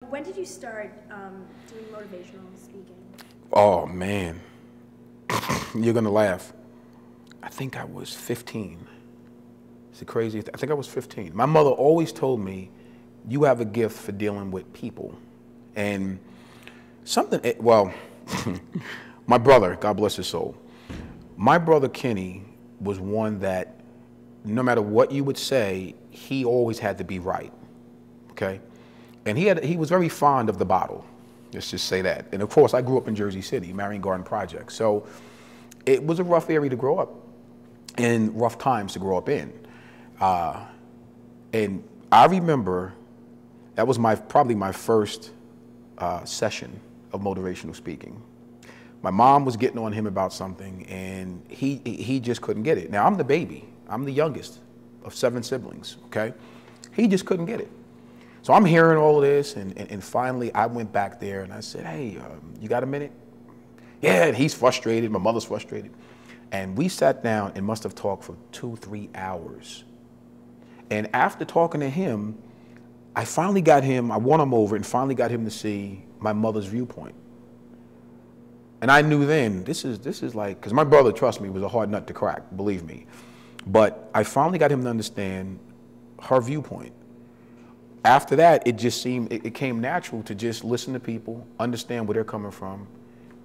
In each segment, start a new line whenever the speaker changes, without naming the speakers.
When did you start doing motivational speaking?
Oh man, you're gonna laugh. I think I was 15. It's a crazy. I think I was 15. My mother always told me, "You have a gift for dealing with people," and something. Well, my brother, God bless his soul, my brother Kenny was one that, no matter what you would say, he always had to be right. Okay, and he was very fond of the bottle. Let's just say that. And of course, I grew up in Jersey City, Marion Garden Project. So it was a rough area to grow up and rough times to grow up in. Uh, and I remember that was probably my first session of motivational speaking. My mom was getting on him about something, and he just couldn't get it. Now, I'm the baby. I'm the youngest of 7 siblings, okay? He just couldn't get it. So I'm hearing all of this, and finally I went back there and I said, "Hey, you got a minute?" Yeah, and he's frustrated. My mother's frustrated. And we sat down and must have talked for 2, 3 hours. And after talking to him, I won him over and finally got him to see my mother's viewpoint. And I knew then, this is like, because my brother, trust me, was a hard nut to crack, believe me. But I finally got him to understand her viewpoint. After that, it came natural to just listen to people, understand where they're coming from,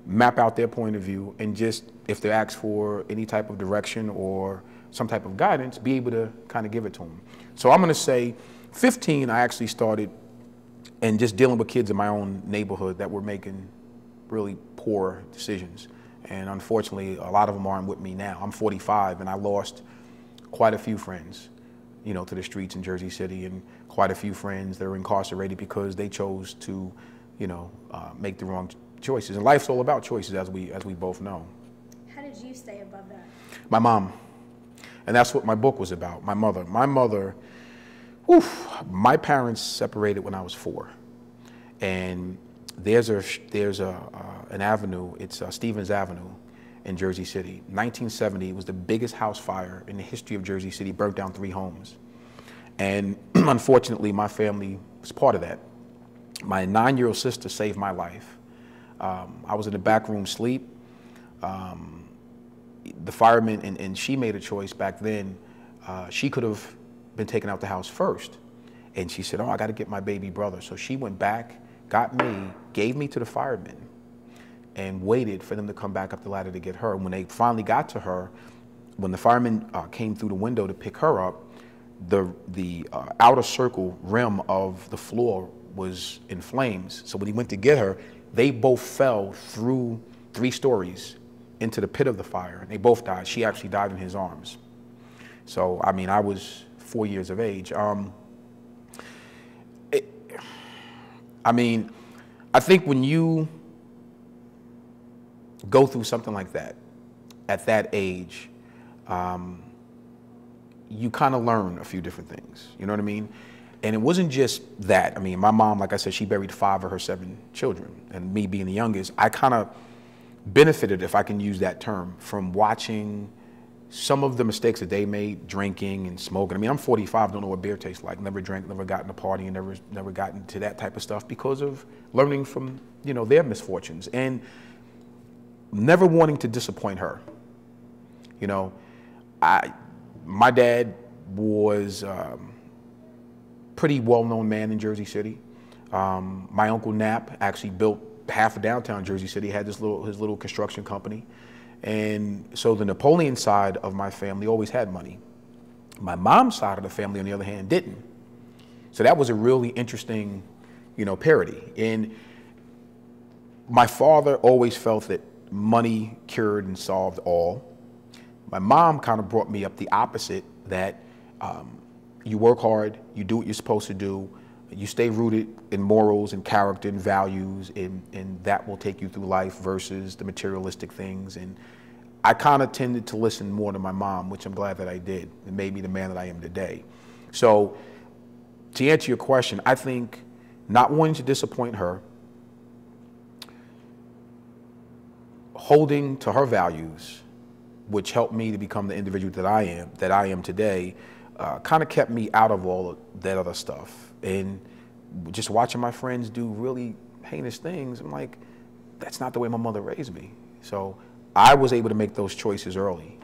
map out their point of view, and just, if they ask for any type of direction or some type of guidance, be able to kind of give it to them. So I'm going to say 15, I actually started and just dealing with kids in my own neighborhood that were making really poor decisions. And unfortunately, a lot of them aren't with me now. I'm 45 and I lost quite a few friends, to the streets in Jersey City, and quite a few friends that are incarcerated because they chose to, make the wrong choices. And life's all about choices, as we both know.
How did you stay above that?
My mom, and that's what my book was about. My mother, whew, my parents separated when I was 4, and there's an avenue. It's Stevens Avenue in Jersey City. 1970 was the biggest house fire in the history of Jersey City. Burnt down 3 homes, and unfortunately, my family was part of that. My 9-year-old sister saved my life. I was in the back room sleep. The firemen, and she made a choice back then. She could have been taken out the house first. And she said, "Oh, I got to get my baby brother." So she went back, got me, gave me to the firemen, and waited for them to come back up the ladder to get her. When they finally got to her, when the firemen came through the window to pick her up, the outer circle rim of the floor was in flames. So when he went to get her, they both fell through 3 stories into the pit of the fire, and they both died. She actually died in his arms. So, I mean, I was 4 years of age. I think when you go through something like that, at that age, you kind of learn a few different things, you know what I mean? And it wasn't just that. I mean, my mom, like I said, she buried 5 of her 7 children, and me being the youngest, I kind of benefited, if I can use that term, from watching some of the mistakes that they made, drinking and smoking. I mean, I'm 45, don't know what beer tastes like, never drank, never got in a party, and never got into that type of stuff because of learning from, their misfortunes, and never wanting to disappoint her. My dad was pretty well-known man in Jersey City. My uncle Nap actually built half of downtown Jersey City, had his little construction company. And so the Napoleon side of my family always had money. My mom's side of the family, on the other hand, didn't. So that was a really interesting, parody. And my father always felt that money cured and solved all. My mom kind of brought me up the opposite, that you work hard, you do what you're supposed to do, you stay rooted in morals and character and values, and that will take you through life versus the materialistic things. And I kind of tended to listen more to my mom, which I'm glad that I did. It made me the man that I am today. So to answer your question, I think not wanting to disappoint her, holding to her values, which helped me to become the individual that I am today, kind of kept me out of all of that other stuff. And just watching my friends do really heinous things, I'm like, that's not the way my mother raised me. So I was able to make those choices early.